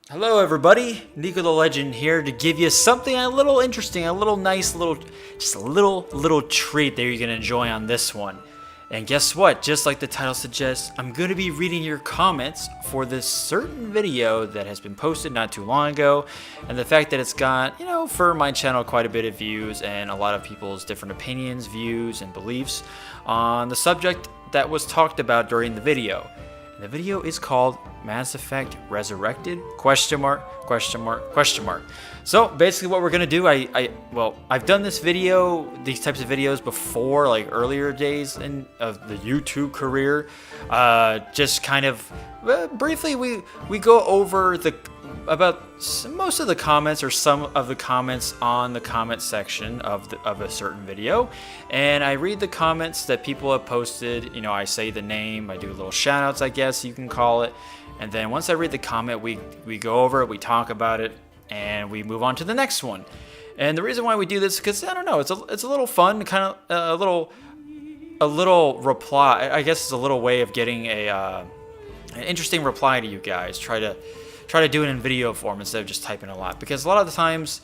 Hello everybody, NikoTheLegend here to give you something a little interesting, a little nice, just a little treat that you're going to enjoy on this one. And guess what? Just like the title suggests, I'm going to be reading your comments for this certain video that has been posted not too long ago. And the fact that it's got, for my channel, quite a bit of views and a lot of people's different opinions, views, and beliefs on the subject that was talked about during the video. And the video is called Mass Effect Resurrected? Question mark, question mark, question mark. So basically what we're going to do, I've done this video, these types of videos before, like earlier days of the YouTube career. Just kind of briefly, we go over about most of the comments or some of the comments on the comment section of a certain video, and I read the comments that people have posted. I say the name, I do little shout outs, I guess you can call it, and then once I read the comment, we go over it, we talk about it, and we move on to the next one. And the reason why we do this is because I don't know, it's a little fun, kind of a little reply. I guess it's a little way of getting an interesting reply to you guys. Try to do it in video form instead of just typing a lot, because a lot of the times,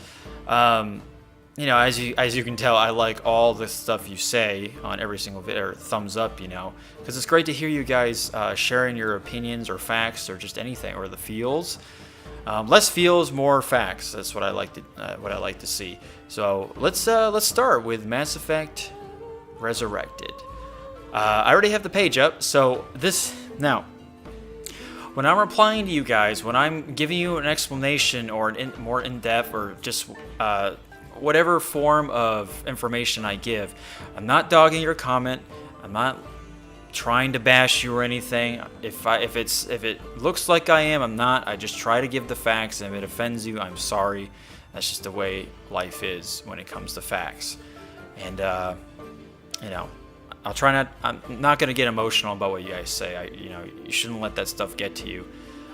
as you can tell, I like all the stuff you say on every single video, or thumbs up, because it's great to hear you guys sharing your opinions or facts or just anything, or the feels. Less feels, more facts. That's what I like to see. So let's start with Mass Effect Resurrected. I already have the page up, so now. When I'm replying to you guys, when I'm giving you an explanation or more in-depth or just whatever form of information I give, I'm not dogging your comment. I'm not trying to bash you or anything. If it looks like I am, I'm not. I just try to give the facts, and if it offends you, I'm sorry. That's just the way life is when it comes to facts. And I'll try not. I'm not gonna get emotional about what you guys say. You shouldn't let that stuff get to you,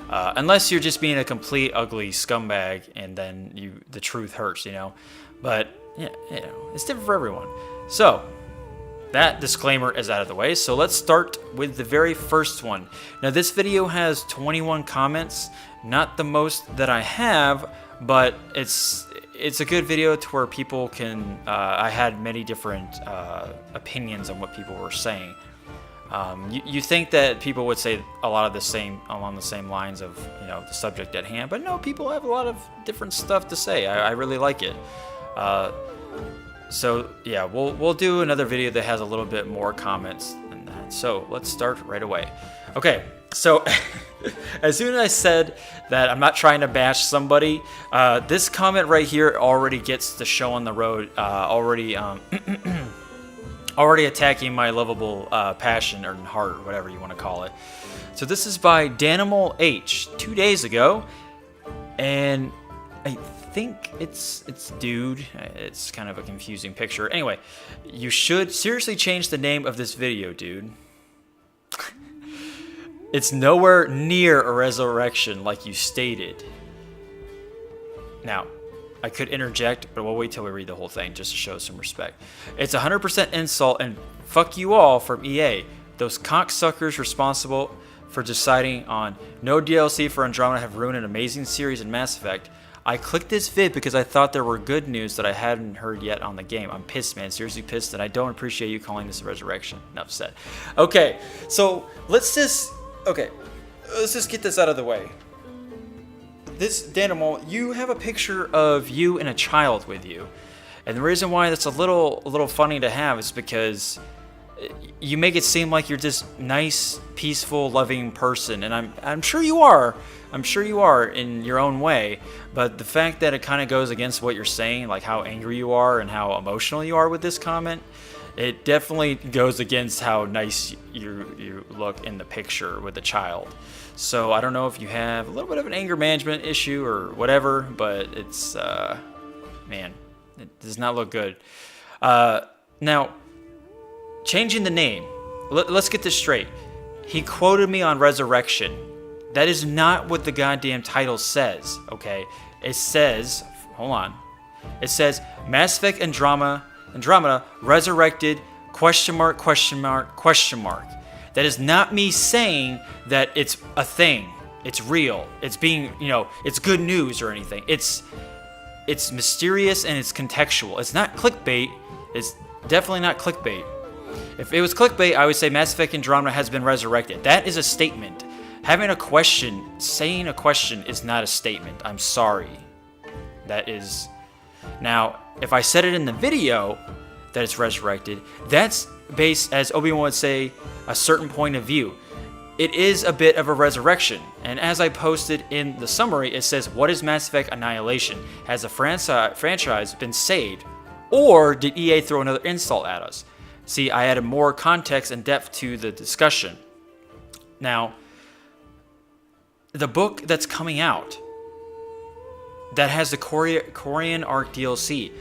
unless you're just being a complete ugly scumbag, and then the truth hurts. But yeah, it's different for everyone. So that disclaimer is out of the way. So let's start with the very first one. Now this video has 21 comments, not the most that I have, but it's a good video to where people can. I had many different opinions on what people were saying. You think that people would say a lot of along the same lines of the subject at hand, but no, people have a lot of different stuff to say. I really like it. So yeah, we'll do another video that has a little bit more comments than that. So let's start right away. Okay. So, as soon as I said that I'm not trying to bash somebody, this comment right here already gets the show on the road, already attacking my lovable passion or heart, or whatever you want to call it. So this is by DanimalH 2 days ago, and I think it's dude. It's kind of a confusing picture. Anyway, you should seriously change the name of this video, dude. It's nowhere near a resurrection like you stated. Now, I could interject, but we'll wait till we read the whole thing just to show some respect. It's 100% insult, and fuck you all from EA. Those cocksuckers responsible for deciding on no DLC for Andromeda have ruined an amazing series in Mass Effect. I clicked this vid because I thought there were good news that I hadn't heard yet on the game. I'm pissed, man. Seriously pissed, and I don't appreciate you calling this a resurrection. Enough said. Okay, so let's just get this out of the way. This Danimal, you have a picture of you and a child with you, and the reason why that's a little funny to have is because you make it seem like you're this nice, peaceful, loving person, and I'm sure you are. I'm sure you are in your own way, but the fact that it kind of goes against what you're saying, like how angry you are and how emotional you are with this comment, it definitely goes against how nice you look in the picture with the child. So I don't know if you have a little bit of an anger management issue or whatever, but it's, man, it does not look good. Now, changing the name. Let's get this straight. He quoted me on Resurrection. That is not what the goddamn title says, okay? It says, hold on. It says Mass Effect Andromeda Resurrected, question mark, question mark, question mark. That is not me saying that it's a thing. it's real. It's being, it's good news or anything. It's mysterious and it's contextual. It's not clickbait. It's definitely not clickbait. If it was clickbait, I would say Mass Effect Andromeda has been resurrected. That is a statement. Having a question, saying a question is not a statement. I'm sorry. That is... Now, if I said it in the video that it's resurrected, that's based, as Obi-Wan would say, a certain point of view. It is a bit of a resurrection. And as I posted in the summary, it says, what is Mass Effect Annihilation? Has the franchise been saved? Or did EA throw another insult at us? See, I added more context and depth to the discussion. Now, the book that's coming out that has the Korean Arc DLC,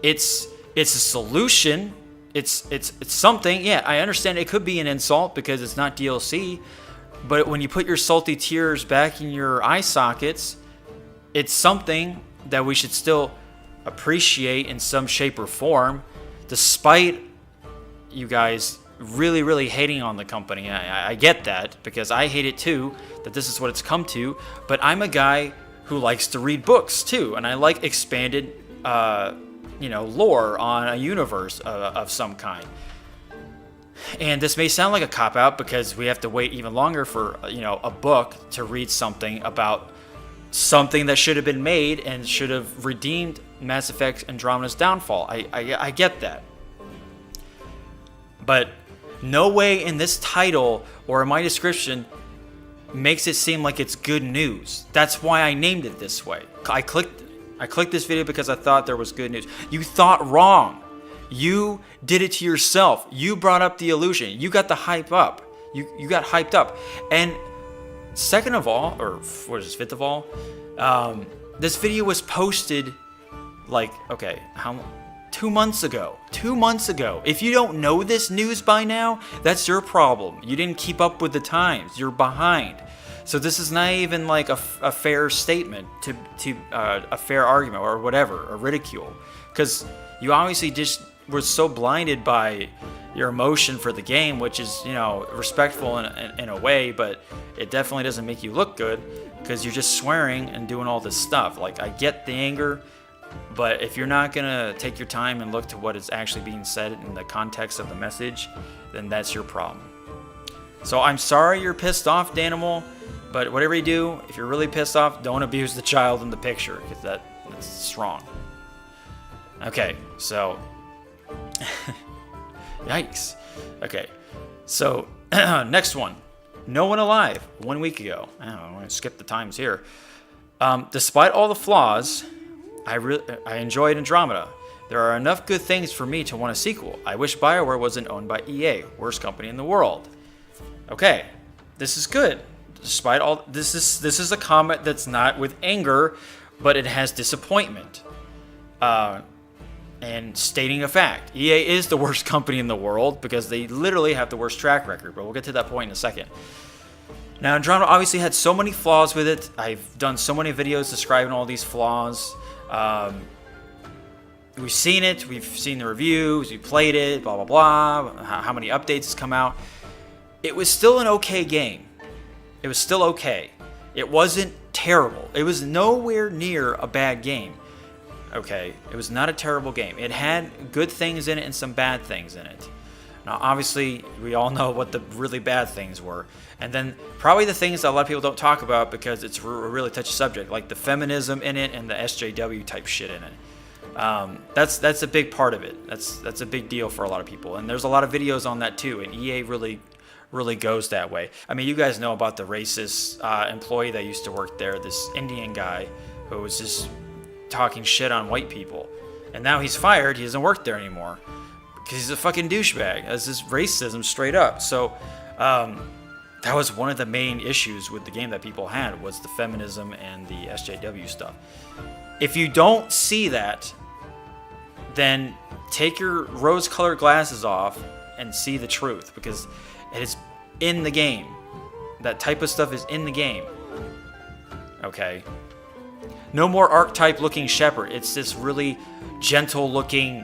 it's a solution. It's something. Yeah, I understand it could be an insult because it's not DLC, but when you put your salty tears back in your eye sockets, it's something that we should still appreciate in some shape or form, despite you guys really, really hating on the company. I get that, because I hate it too, that this is what it's come to, but I'm a guy who likes to read books too, and I like expanded lore on a universe of some kind. And this may sound like a cop-out because we have to wait even longer for a book to read something about something that should have been made and should have redeemed Mass Effect Andromeda's downfall. I get that. But no way in this title or in my description makes it seem like it's good news. That's why I named it this way. I clicked this video because I thought there was good news. You thought wrong. You did it to yourself. You brought up the illusion. You got the hype up. You got hyped up. And second of all, or what is this, fifth of all, this video was posted like, okay, 2 months ago. 2 months ago. If you don't know this news by now, that's your problem. You didn't keep up with the times. You're behind. So this is not even like a fair statement to a fair argument or whatever, or ridicule, because you obviously just were so blinded by your emotion for the game, which is respectful in a way, but it definitely doesn't make you look good because you're just swearing and doing all this stuff. Like, I get the anger, but if you're not gonna take your time and look to what is actually being said in the context of the message, then that's your problem. So I'm sorry you're pissed off, Danimal, but whatever you do, if you're really pissed off, don't abuse the child in the picture, because that's wrong. Okay, so yikes. Okay, so next one. No One Alive, 1 week ago. I'm going to skip the times here. Despite all the flaws, I enjoyed Andromeda. There are enough good things for me to want a sequel. I wish BioWare wasn't owned by EA, worst company in the world. Okay, this is good. Despite all this is a comment that's not with anger, but it has disappointment. And stating a fact. EA is the worst company in the world because they literally have the worst track record, but we'll get to that point in a second. Now, Andromeda obviously had so many flaws with it. I've done so many videos describing all these flaws. We've seen it. We've seen the reviews. We played it, blah, blah, blah. How many updates has come out. It was still an okay game. It was still okay. It wasn't terrible. It was nowhere near a bad game. Okay, it was not a terrible game. It had good things in it and some bad things in it. Now, obviously, we all know what the really bad things were. And then probably the things that a lot of people don't talk about because it's a really touchy subject, like the feminism in it and the SJW type shit in it. That's a big part of it. That's a big deal for a lot of people. And there's a lot of videos on that too. And EA really goes that way. I mean, you guys know about the racist employee that used to work there, this Indian guy who was just talking shit on white people. And now he's fired. He doesn't work there anymore because he's a fucking douchebag. That's just racism straight up. So that was one of the main issues with the game that people had, was the feminism and the SJW stuff. If you don't see that, then take your rose-colored glasses off and see the truth, because it is in the game. That type of stuff is in the game. Okay? No more archetype-looking Shepard. It's this really gentle-looking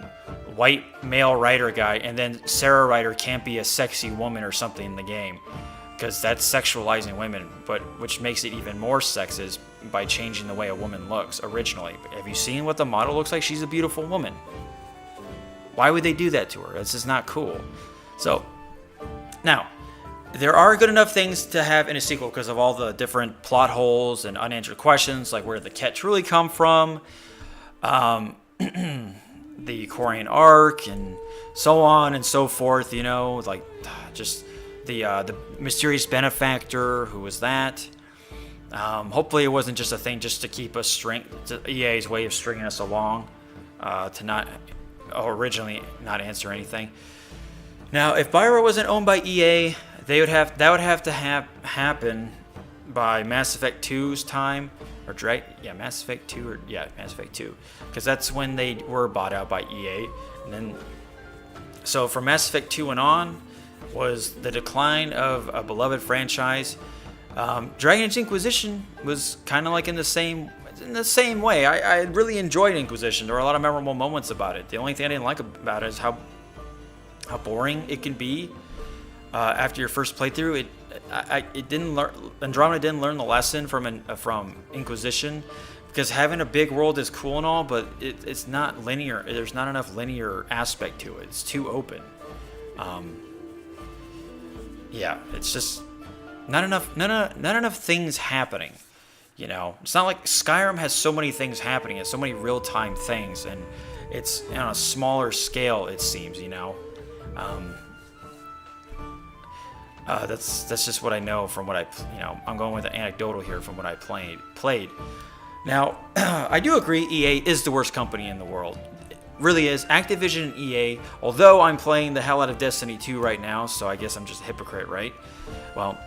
white male writer guy, and then Sarah Ryder can't be a sexy woman or something in the game. because that's sexualizing women, but which makes it even more sexist by changing the way a woman looks originally. Have you seen what the model looks like? She's a beautiful woman. Why would they do that to her? That's just not cool. So, now, there are good enough things to have in a sequel because of all the different plot holes and unanswered questions, like where did the cat truly come from, the Korean arc, and so on and so forth, you know, like just the mysterious benefactor, who was that? Hopefully it wasn't just a thing just to keep us EA's way of stringing us along, to not originally not answer anything. Now, if Bioware wasn't owned by EA, that would have to happen by Mass Effect 2's time, or Mass Effect 2, Mass Effect 2, because that's when they were bought out by EA, and then so from Mass Effect 2 and on was the decline of a beloved franchise. Dragon Age Inquisition was kind of like in the same way. I really enjoyed Inquisition. There were a lot of memorable moments about it. The only thing I didn't like about it is how boring it can be after your first playthrough. Andromeda didn't learn the lesson from Inquisition, because having a big world is cool and all, but it's not linear. There's not enough linear aspect to it. It's too open. It's just not enough things happening. You know, it's not like Skyrim has so many things happening. It's so many real-time things, and it's on a smaller scale, it seems. You know, that's just what I know from what I'm going with the anecdotal here from what I played. Now, I do agree EA is the worst company in the world. It really is. Activision and EA, although I'm playing the hell out of Destiny 2 right now, so I guess I'm just a hypocrite, right? Well,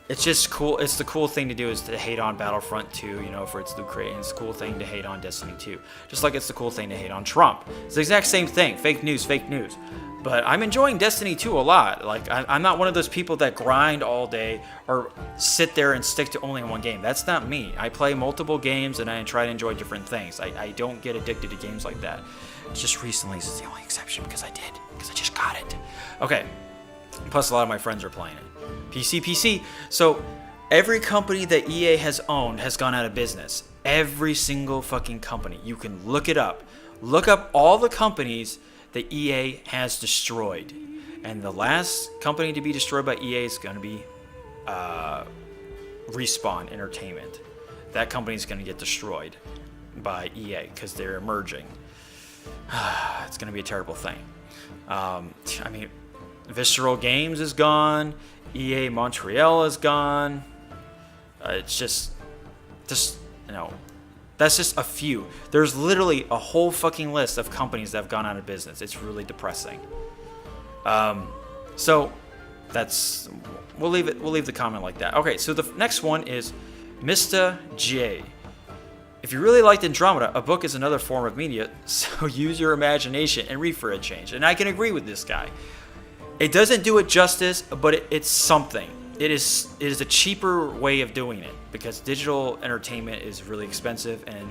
it's just cool. It's the cool thing to do is to hate on Battlefront 2, you know, for its loot crate, and it's the cool thing to hate on Destiny 2. Just like it's the cool thing to hate on Trump. It's the exact same thing. Fake news, fake news. But I'm enjoying Destiny 2 a lot. Like, I'm not one of those people that grind all day or sit there and stick to only one game. That's not me. I play multiple games and I try to enjoy different things. I don't get addicted to games like that. Just recently, this is the only exception because I just got it. Okay. Plus, a lot of my friends are playing it. PC. So, every company that EA has owned has gone out of business. Every single fucking company. You can look it up. Look up all the companies that EA has destroyed. And the last company to be destroyed by EA is going to be Respawn Entertainment. That company is going to get destroyed by EA because they're emerging. It's going to be a terrible thing. Visceral Games is gone. EA Montreal is gone. It's just, you know, that's just a few. There's literally a whole fucking list of companies that have gone out of business. It's really depressing. So that's, we'll leave the comment like that. Okay, so the next one is Mista J. If you really liked Andromeda, a book is another form of media, so use your imagination and read for a change. And I can agree with this guy. It doesn't do it justice, but it's something. It is a cheaper way of doing it because digital entertainment is really expensive, and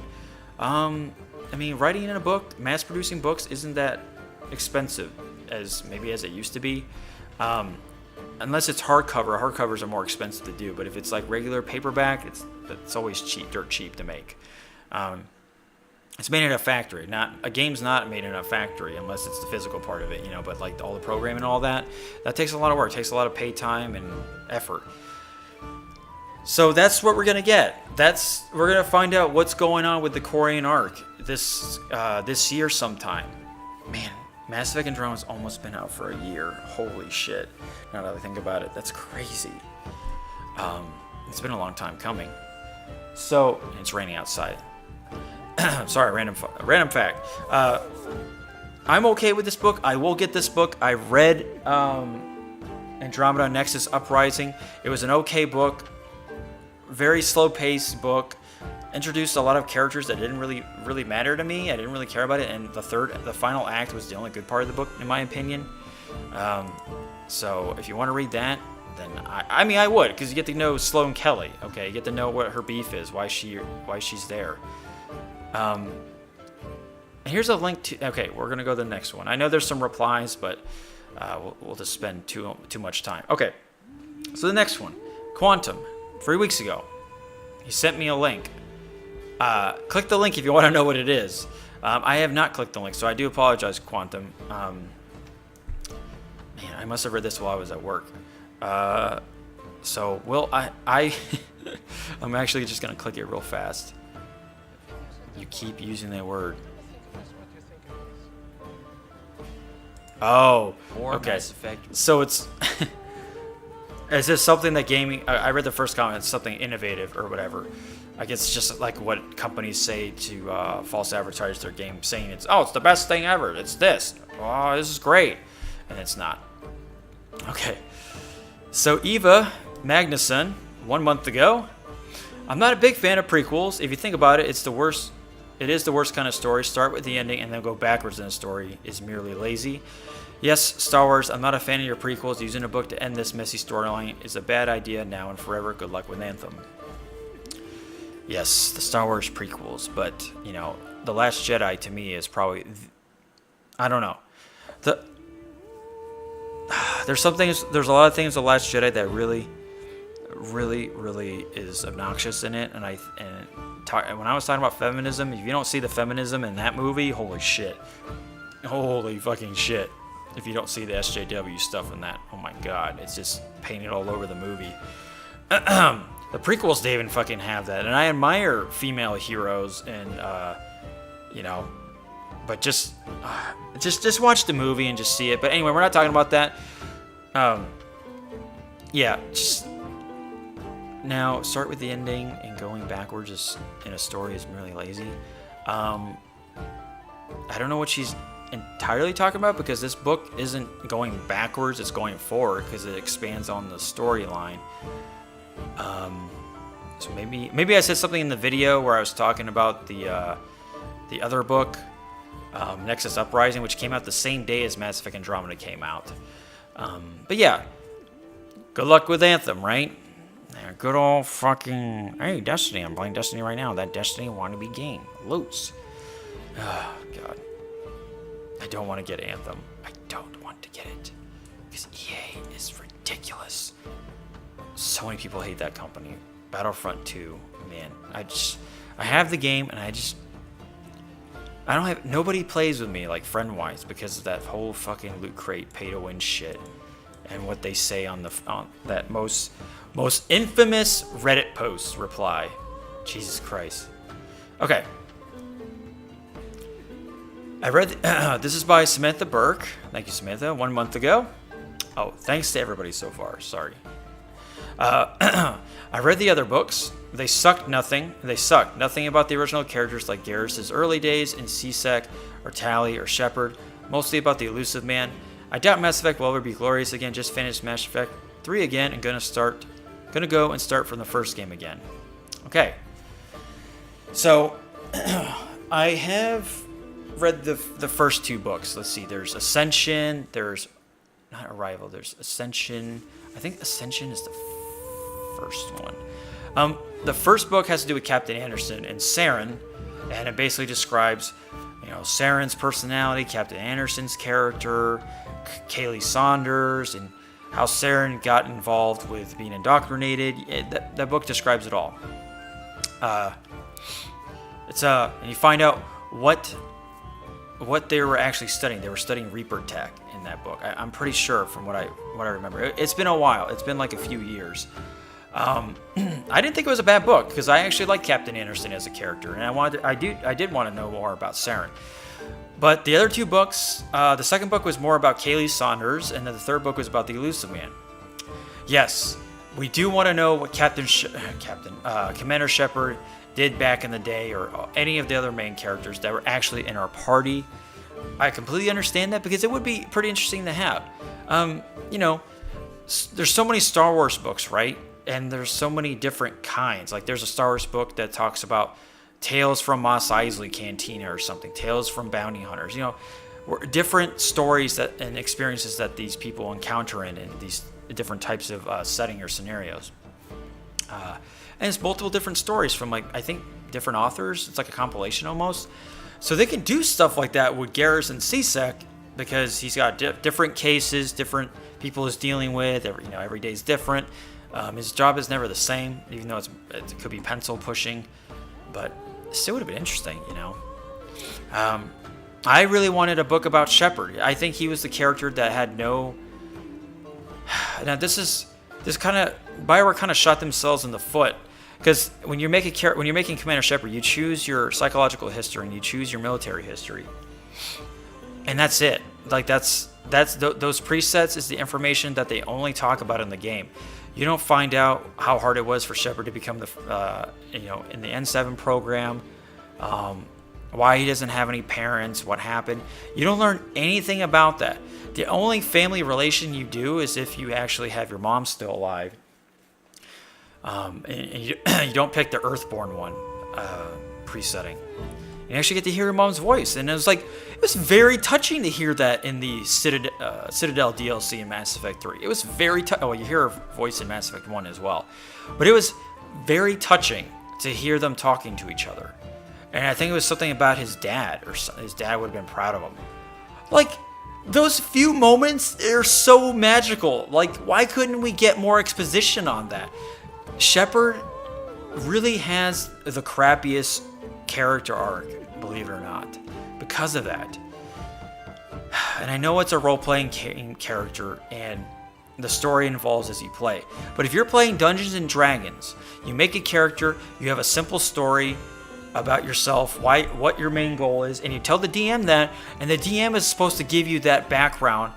writing in a book, mass producing books isn't that expensive as it used to be. Unless it's hardcover. Hardcovers are more expensive to do, but if it's like regular paperback, it's always dirt cheap to make. It's made in a factory. A game's not made in a factory unless it's the physical part of it, you know. But like all the programming and all that takes a lot of work. It takes a lot of paid time and effort. So that's what we're gonna get. We're gonna find out what's going on with the Korean arc this year sometime. Man, Mass Effect Andromeda's almost been out for a year. Holy shit! Now that I think about it, that's crazy. It's been a long time coming. So it's raining outside. Sorry, random fact. I'm okay with this book. I will get this book. I read Andromeda Nexus Uprising. It was an okay book. Very slow-paced book. Introduced a lot of characters that didn't really matter to me. I didn't really care about it. And the final act was the only good part of the book, in my opinion. So if you want to read that, then I would, because you get to know Sloane Kelly. Okay, you get to know what her beef is, why she's there. And here's a link to. Okay, we're gonna go to the next one. I know there's some replies, but we'll just spend too much time. Okay, So the next one, Quantum, 3 weeks ago. He sent me a link. Click the link if you want to know what it is. I have not clicked the link, so I do apologize, Quantum. Man, I must have read this while I was at work. So, well, I'm actually just going to click it real fast. You keep using that word. Oh, okay. So it's... Is this something that gaming... I read the first comment, it's something innovative or whatever. I guess it's just like what companies say to false advertise their game, saying it's the best thing ever. It's this. Oh, this is great. And it's not. Okay. So Eva Magnuson, 1 month ago. I'm not a big fan of prequels. If you think about it, it's the worst. It is the worst kind of story. Start with the ending and then go backwards in the story is merely lazy. Yes, Star Wars, I'm not a fan of your prequels. Using a book to end this messy storyline is a bad idea now and forever. Good luck with Anthem. Yes, the Star Wars prequels, but, you know, The Last Jedi to me is probably... I don't know. There's a lot of things in The Last Jedi that really is obnoxious in it, and when I was talking about feminism, if you don't see the feminism in that movie, holy shit. Holy fucking shit. If you don't see the SJW stuff in that, oh my god, it's just painted all over the movie. The prequels, they even fucking have that, and I admire female heroes, and you know, but just watch the movie and just see it. But anyway, we're not talking about that. Yeah, just now start with the ending and going backwards in a story is merely lazy. I don't know what she's entirely talking about, because this book isn't going backwards, it's going forward because it expands on the storyline. So maybe I said something in the video where I was talking about the other book, Nexus Uprising, which came out the same day as Mass Effect Andromeda came out. But yeah, good luck with Anthem, right? Good old fucking, hey, Destiny, I'm playing Destiny right now. That Destiny wannabe game, loads. Oh god, I don't want to get Anthem. I don't want to get it because EA is ridiculous. So many people hate that company. Battlefront 2, man, I have the game and nobody plays with me like friend-wise because of that whole fucking loot crate pay-to-win shit and what they say on that most infamous Reddit post reply. Jesus Christ. Okay. I read, this is by Samantha Burke. Thank you, Samantha. 1 month ago. Oh, thanks to everybody so far. Sorry. I read the other books. They sucked nothing. They sucked nothing about the original characters like Garrus's early days in C-Sec or Tally or Shepard. Mostly about the elusive man. I doubt Mass Effect will ever be glorious again. Just finished Mass Effect 3 again and gonna go and start from the first game again. Okay. So I have read the first 2 books. Let's see. There's Ascension. There's not Arrival. There's Ascension. I think Ascension is the first one. The first book has to do with Captain Anderson and Saren, and it basically describes, you know, Saren's personality, Captain Anderson's character, Kaylee Saunders, and how Saren got involved with being indoctrinated. That book describes it all. And you find out what they were actually studying. They were studying Reaper tech in that book. I'm pretty sure from what I remember. It's been a while. It's been like a few years. I didn't think it was a bad book because I actually like Captain Anderson as a character, and I did want to know more about Saren. But the other 2 books, the second book was more about Kaylee Saunders, and then the third book was about the elusive man. Yes, we do want to know what Commander Shepard did back in the day, or any of the other main characters that were actually in our party. I completely understand that because it would be pretty interesting to have. You know, there's so many Star Wars books, right? And there's so many different kinds. Like there's a Star Wars book that talks about Tales from Mos Eisley Cantina or something. Tales from Bounty Hunters. You know, different stories and experiences that these people encounter in these different types of setting or scenarios. And it's multiple different stories from, like, I think different authors. It's like a compilation almost. So they can do stuff like that with Garrus and C-Sec because he's got different cases, different people he's dealing with. Every day is different. His job is never the same, even though it could be pencil pushing, but it still would have been interesting, I really wanted a book about Shepard. I think he was the character that had no. Now this kind of Bioware kind of shot themselves in the foot, because when you're making Commander Shepard, you choose your psychological history and you choose your military history, and that's it. Like those presets is the information that they only talk about in the game. You don't find out how hard it was for Shepard to become the in the N7 program. Why he doesn't have any parents, what happened. You don't learn anything about that. The only family relation you do is if you actually have your mom still alive. And you don't pick the Earthborn one presetting. You actually get to hear your mom's voice. And it was very touching to hear that in the Citadel DLC in Mass Effect 3. It was very well, you hear her voice in Mass Effect 1 as well. But it was very touching to hear them talking to each other. And I think it was something about his dad, or his dad would have been proud of him. Like, those few moments are so magical. Like, why couldn't we get more exposition on that? Shepard really has the crappiest character arc, believe it or not, because of that. And I know it's a role-playing character, and the story involves as you play. But if you're playing Dungeons and Dragons, you make a character, you have a simple story about yourself, what your main goal is, and you tell the DM that, and the DM is supposed to give you that background,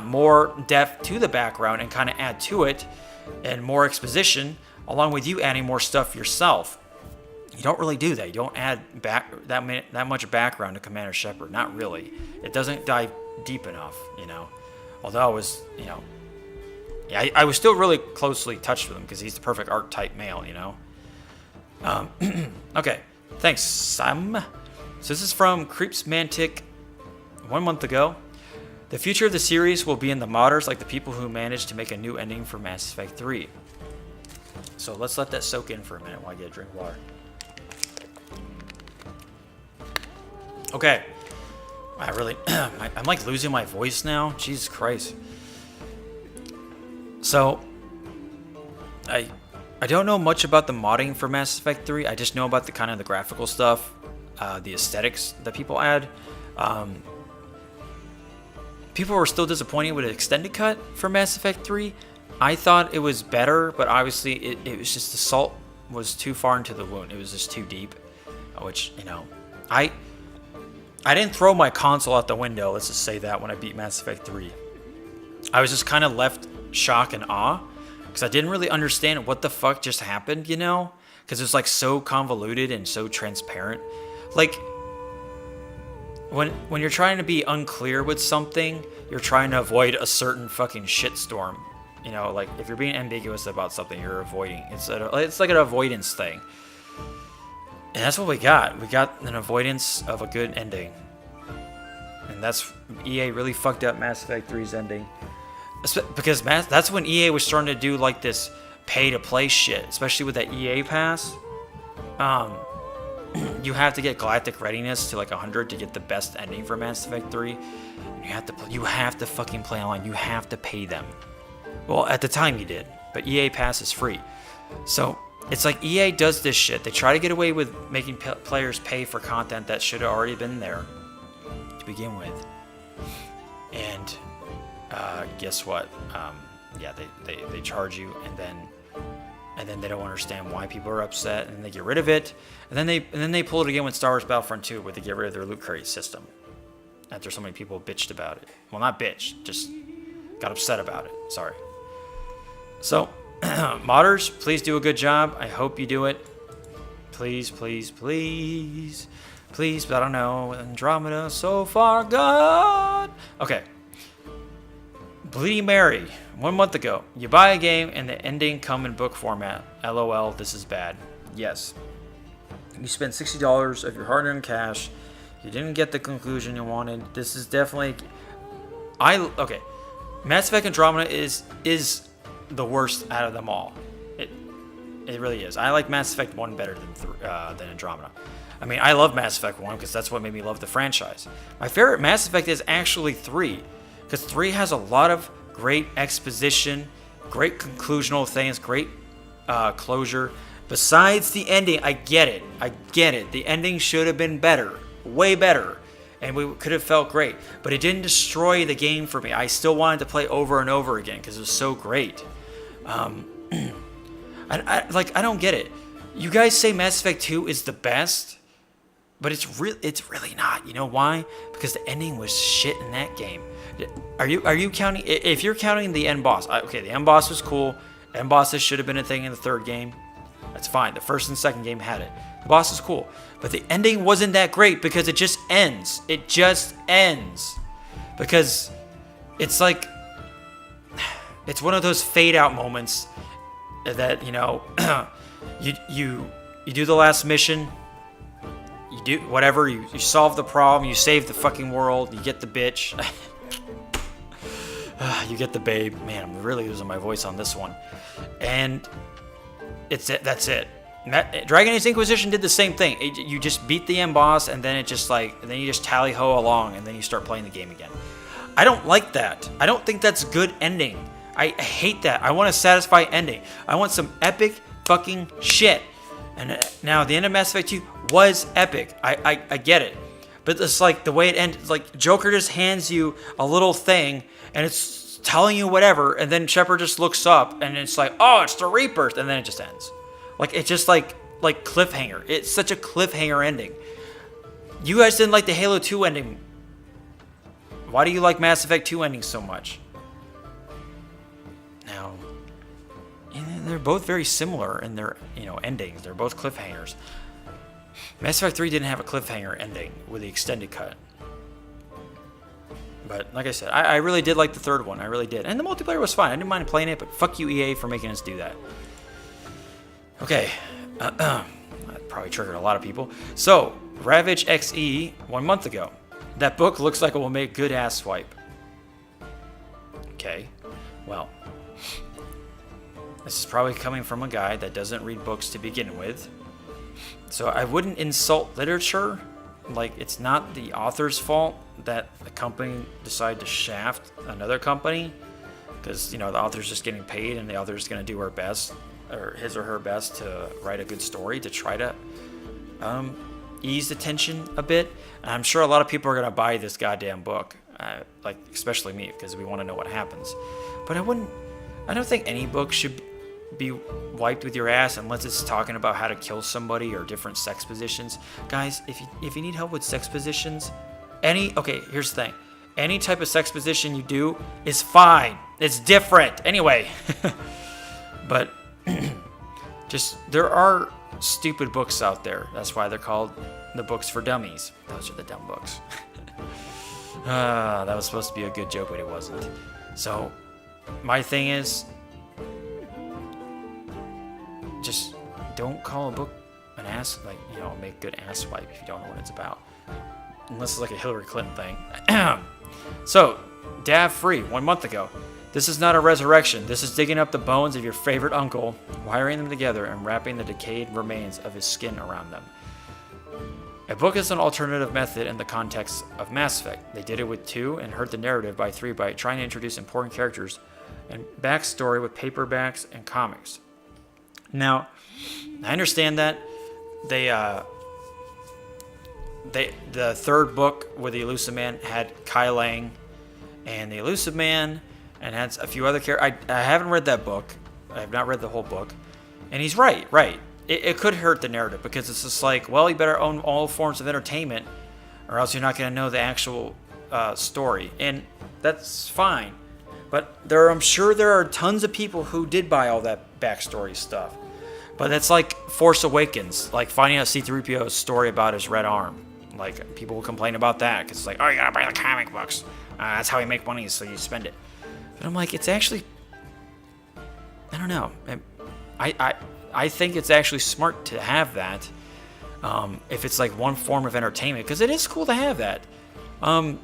more depth to the background, and kind of add to it, and more exposition, along with you adding more stuff yourself. You don't really do that. You don't add that much background to Commander Shepard. Not really. It doesn't dive deep enough, Although I was, I was still really closely touched with him because he's the perfect archetype male, Okay, thanks, Sam. So this is from CreepsManTick 1 month ago. The future of the series will be in the modders, like the people who managed to make a new ending for Mass Effect 3. So let's let that soak in for a minute while I get a drink of water. Okay. I'm like losing my voice now. Jesus Christ. So, I don't know much about the modding for Mass Effect 3. I just know about the kind of the graphical stuff, the aesthetics that people add. People were still disappointed with the extended cut for Mass Effect 3. I thought it was better, but obviously it was just the salt was too far into the wound. It was just too deep, which, I didn't throw my console out the window, let's just say that, when I beat Mass Effect 3. I was just kind of left shock and awe, because I didn't really understand what the fuck just happened, because it was so convoluted and so transparent. Like, when you're trying to be unclear with something, you're trying to avoid a certain fucking shitstorm. Like, if you're being ambiguous about something, you're avoiding. It's like an avoidance thing. And that's what we got. We got an avoidance of a good ending. And that's EA really fucked up Mass Effect 3's ending. Because that's when EA was starting to do this pay-to-play shit, especially with that EA pass. You have to get Galactic Readiness to 100 to get the best ending for Mass Effect 3. You have to fucking play online. You have to pay them. Well, at the time you did, but EA Pass is free. So it's like EA does this shit. They try to get away with making players pay for content that should have already been there to begin with. And guess what? They charge you, and then they don't understand why people are upset, and they get rid of it, and then they pull it again with Star Wars Battlefront 2, where they get rid of their loot crate system after so many people bitched about it. Well, not bitched, just got upset about it. Sorry. So, modders, please do a good job. I hope you do it. Please, please, please, please. But I don't know. Andromeda so far gone. Okay. Bleeding Mary, 1 month ago. You buy a game and the ending come in book format. LOL, this is bad. Yes. You spent $60 of your hard-earned cash. You didn't get the conclusion you wanted. This is definitely... Okay. Mass Effect Andromeda is the worst out of them all. It really is. I like Mass Effect 1 better than Andromeda. I mean, I love Mass Effect 1 because that's what made me love the franchise. My favorite Mass Effect is actually 3, because 3 has a lot of great exposition, great conclusional things, great closure. Besides the ending, I get it. The ending should have been better, way better, and we could have felt great. But it didn't destroy the game for me. I still wanted to play over and over again because it was so great. I don't get it. You guys say Mass Effect 2 is the best, but it's really not. You know why? Because the ending was shit in that game. Are you counting? If you're counting the end boss, okay, the end boss was cool. End bosses should have been a thing in the third game. That's fine. The first and second game had it. The boss is cool, but the ending wasn't that great because it just ends. It just ends because it's like it's one of those fade out moments that you do the last mission. You do whatever, you solve the problem, you save the fucking world, you get the bitch. You get the babe. Man, I'm really losing my voice on this one. And that's it. Dragon Age Inquisition did the same thing. You just beat the end boss, and then then you just tally-ho along, and then you start playing the game again. I don't like that. I don't think that's good ending. I hate that. I want a satisfying ending. I want some epic fucking shit. And now the end of Mass Effect 2 was epic. I get it. But it's like the way it ends, like Joker just hands you a little thing and it's telling you whatever, and then Shepard just looks up and it's like, oh, it's the Reapers, and then it just ends. Like it's just like cliffhanger. It's such a cliffhanger ending. You guys didn't like the Halo 2 ending. Why do you like Mass Effect 2 ending so much? Now, they're both very similar in their endings. They're both cliffhangers. Mass Effect 3 didn't have a cliffhanger ending with the extended cut. But like I said, I really did like the third one. I really did. And the multiplayer was fine. I didn't mind playing it, but fuck you, EA, for making us do that. Okay. That probably triggered a lot of people. So, SavageXee 1 month ago. That book looks like it will make good ass swipe. Okay. Well, this is probably coming from a guy that doesn't read books to begin with. So I wouldn't insult literature. Like, it's not the author's fault that the company decided to shaft another company, because the author's just getting paid and the author's going to do her best, or his or her best, to write a good story to try to ease the tension a bit. And I'm sure a lot of people are going to buy this goddamn book, like especially me, because we want to know what happens. But I don't think any book should be wiped with your ass unless it's talking about how to kill somebody or different sex positions. Guys, if you need help with sex positions, here's the thing. Any type of sex position you do is fine. It's different. Anyway. But there are stupid books out there. That's why they're called the books for dummies. Those are the dumb books. That was supposed to be a good joke, but it wasn't. So, my thing is, just don't call a book an ass, make good ass swipe if you don't know what it's about. Unless it's like a Hillary Clinton thing. So, DadFree 1 month ago. This is not a resurrection. This is digging up the bones of your favorite uncle, wiring them together, and wrapping the decayed remains of his skin around them. A book is an alternative method in the context of Mass Effect. They did it with 2 and hurt the narrative by 3 by trying to introduce important characters and backstory with paperbacks and comics. Now, I understand that the third book with the Elusive Man had Kai Lang and the Elusive Man, and had a few other characters. I haven't read that book. I have not read the whole book. And he's right. It could hurt the narrative, because it's just like, well, you better own all forms of entertainment, or else you're not going to know the actual story. And that's fine. But I'm sure there are tons of people who did buy all that backstory stuff. But that's like Force Awakens, like finding out C-3PO's story about his red arm. Like, people will complain about that, because it's like, oh, you gotta buy the comic books. That's how you make money, so you spend it. But I'm like, it's actually, I don't know. I think it's actually smart to have that, if it's like one form of entertainment, because it is cool to have that.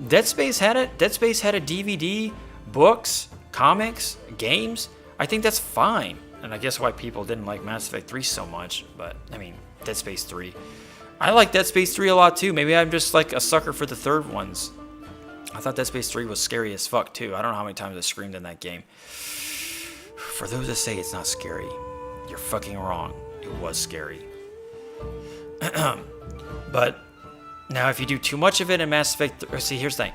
Dead Space had it. Dead Space had a DVD, books, comics, games. I think that's fine. And I guess why people didn't like Mass Effect 3 so much, but, I mean, Dead Space 3. I like Dead Space 3 a lot too. Maybe I'm just like a sucker for the third ones. I thought Dead Space 3 was scary as fuck too. I don't know how many times I screamed in that game. For those that say it's not scary, you're fucking wrong. It was scary. But now if you do too much of it in Mass Effect, see, here's the thing.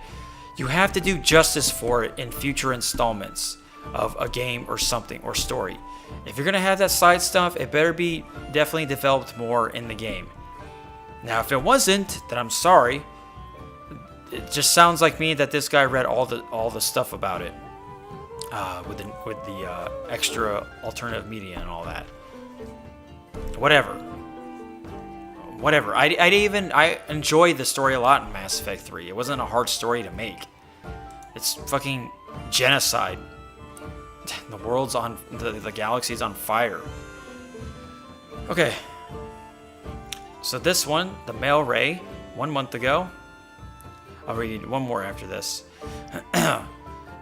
You have to do justice for it in future installments of a game or something or story. If you're going to have that side stuff, it better be definitely developed more in the game. Now, if it wasn't, then I'm sorry. It just sounds like me that this guy read all the stuff about it with the extra alternative media and all that. Whatever. I enjoyed the story a lot in Mass Effect 3. It wasn't a hard story to make. It's fucking genocide. The world's on the galaxy's on fire. Okay. So this one, the Male Ray, 1 month ago. I'll read one more after this.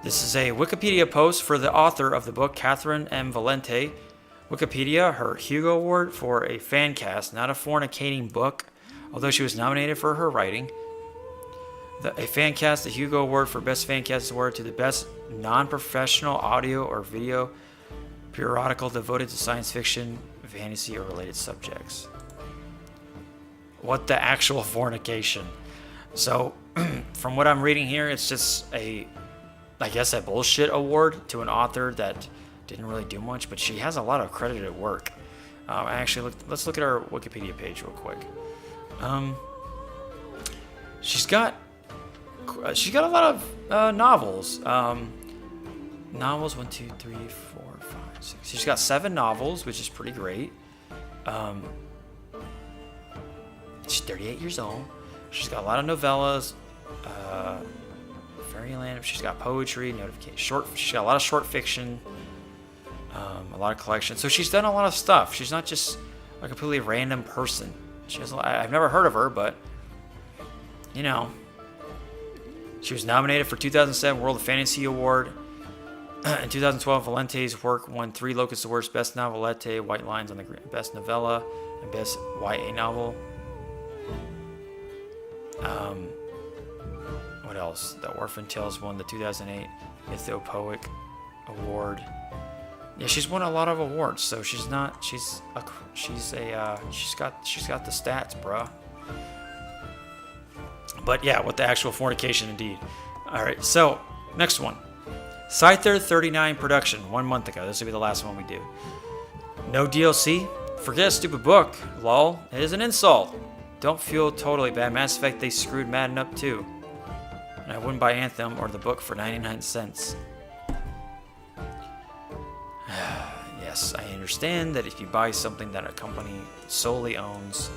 This is a Wikipedia post for the author of the book, Catherine M. Valente. Wikipedia, her Hugo Award for a fan cast, not a fornicating book, although she was nominated for her writing. A fan cast, the Hugo Award for Best Fan Cast Award to the best non-professional audio or video periodical devoted to science fiction, fantasy, or related subjects. What the actual fornication? So, from what I'm reading here, it's just I guess a bullshit award to an author that didn't really do much, but she has a lot of credited work. Let's look at our Wikipedia page real quick. She's got a lot of novels. Novels 1, 2, 3, 4, 5, 6. She's got 7 novels, which is pretty great. She's 38 years old. She's got a lot of novellas, Fairyland. She's got poetry, notification, she's got a lot of short fiction, a lot of collections. So she's done a lot of stuff. She's not just a completely random person. I've never heard of her, but you know, she was nominated for 2007 World of Fantasy Award. In 2012, Valente's work won 3 Locust Awards: Best Novelette, White Lines on the Best Novella, and Best YA Novel. What else? The Orphan Tales won the 2008 Mythopoeic Award. Yeah, she's won a lot of awards, so she's got the stats, bruh. But yeah, with the actual fornication, indeed. All right, so next one, Scyther 39 production, 1 month ago. This will be the last one we do. No DLC. Forget a stupid book. Lol. It is an insult. Don't feel totally bad. Mass Effect, they screwed Madden up too. And I wouldn't buy Anthem or the book for 99 cents. Yes, I understand that if you buy something that a company solely owns,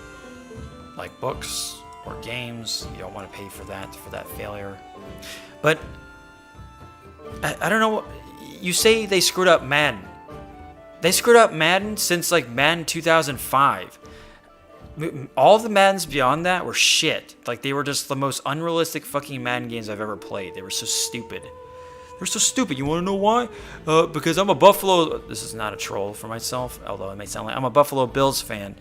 like books or games, you don't want to pay for that failure. But I don't know. You say they screwed up Madden. They screwed up Madden since like Madden 2005. All the Maddens beyond that were shit. Like, they were just the most unrealistic fucking Madden games I've ever played. They were so stupid. They're so stupid. You want to know why? Because I'm a Buffalo... This is not a troll for myself, although it may sound like... I'm a Buffalo Bills fan.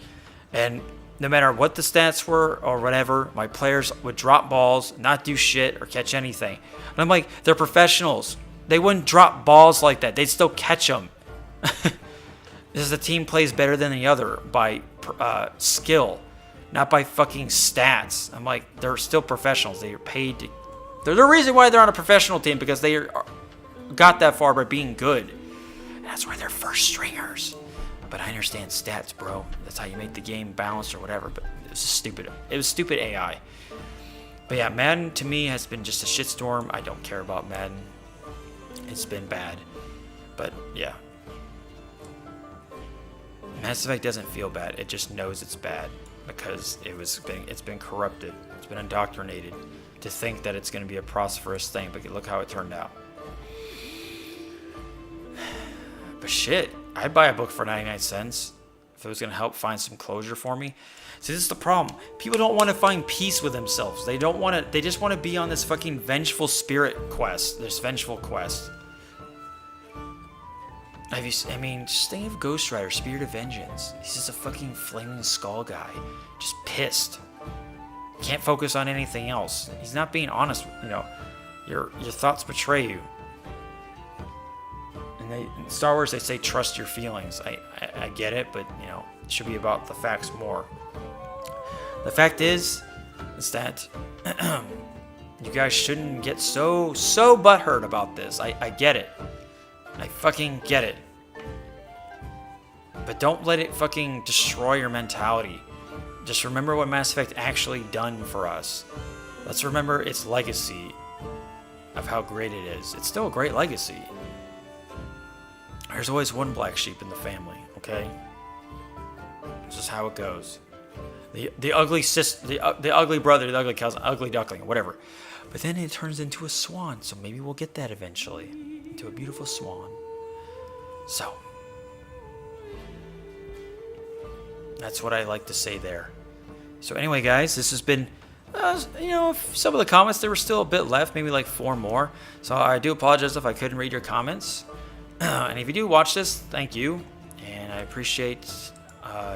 And no matter what the stats were or whatever, my players would drop balls, not do shit, or catch anything. And I'm like, they're professionals. They wouldn't drop balls like that. They'd still catch them. Because the team plays better than the other by skill, not by fucking stats. I'm like, they're still professionals. They are paid to... They're the reason why they're on a professional team, because they got that far by being good. And that's why they're first stringers. But I understand stats, bro. That's how you make the game balanced or whatever. But it was stupid. It was stupid AI. But yeah, Madden to me has been just a shitstorm. I don't care about Madden. It's been bad. But yeah. Mass Effect doesn't feel bad. It just knows it's bad because it's been corrupted. It's been indoctrinated to think that it's going to be a prosperous thing. But look how it turned out. But shit, I'd buy a book for 99 cents if it was going to help find some closure for me. See, this is the problem. People don't want to find peace with themselves. They don't want to. They just want to be on this fucking vengeful spirit quest. This vengeful quest. I mean, just think of Ghost Rider, Spirit of Vengeance. He's just a fucking flaming skull guy. Just pissed. Can't focus on anything else. He's not being honest, you know. Your thoughts betray you. And in Star Wars, they say trust your feelings. I get it, but, you know, it should be about the facts more. The fact is that you guys shouldn't get so butthurt about this. I get it. I fucking get it. But don't let it fucking destroy your mentality. Just remember what Mass Effect actually done for us. Let's remember its legacy of how great it is. It's still a great legacy. There's always one black sheep in the family, okay? This is how it goes. The ugly sister, the ugly brother, the ugly cousin, ugly duckling, whatever. But then it turns into a swan, so maybe we'll get that eventually. Into a beautiful swan. So, that's what I like to say there. So anyway, guys, this has been, you know, some of the comments, there were still a bit left, maybe like 4 more. So I do apologize if I couldn't read your comments. And if you do watch this, thank you. And I appreciate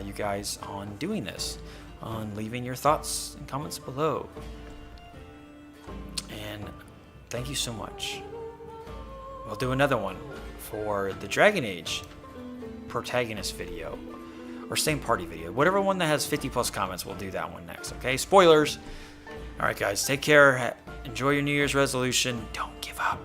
you guys on doing this, on leaving your thoughts and comments below. And thank you so much. We'll do another one for the Dragon Age protagonist video, or same party video. Whatever one that has 50 plus comments, we'll do that one next, okay? Spoilers. All right, guys, take care. Enjoy your New Year's resolution. Don't give up.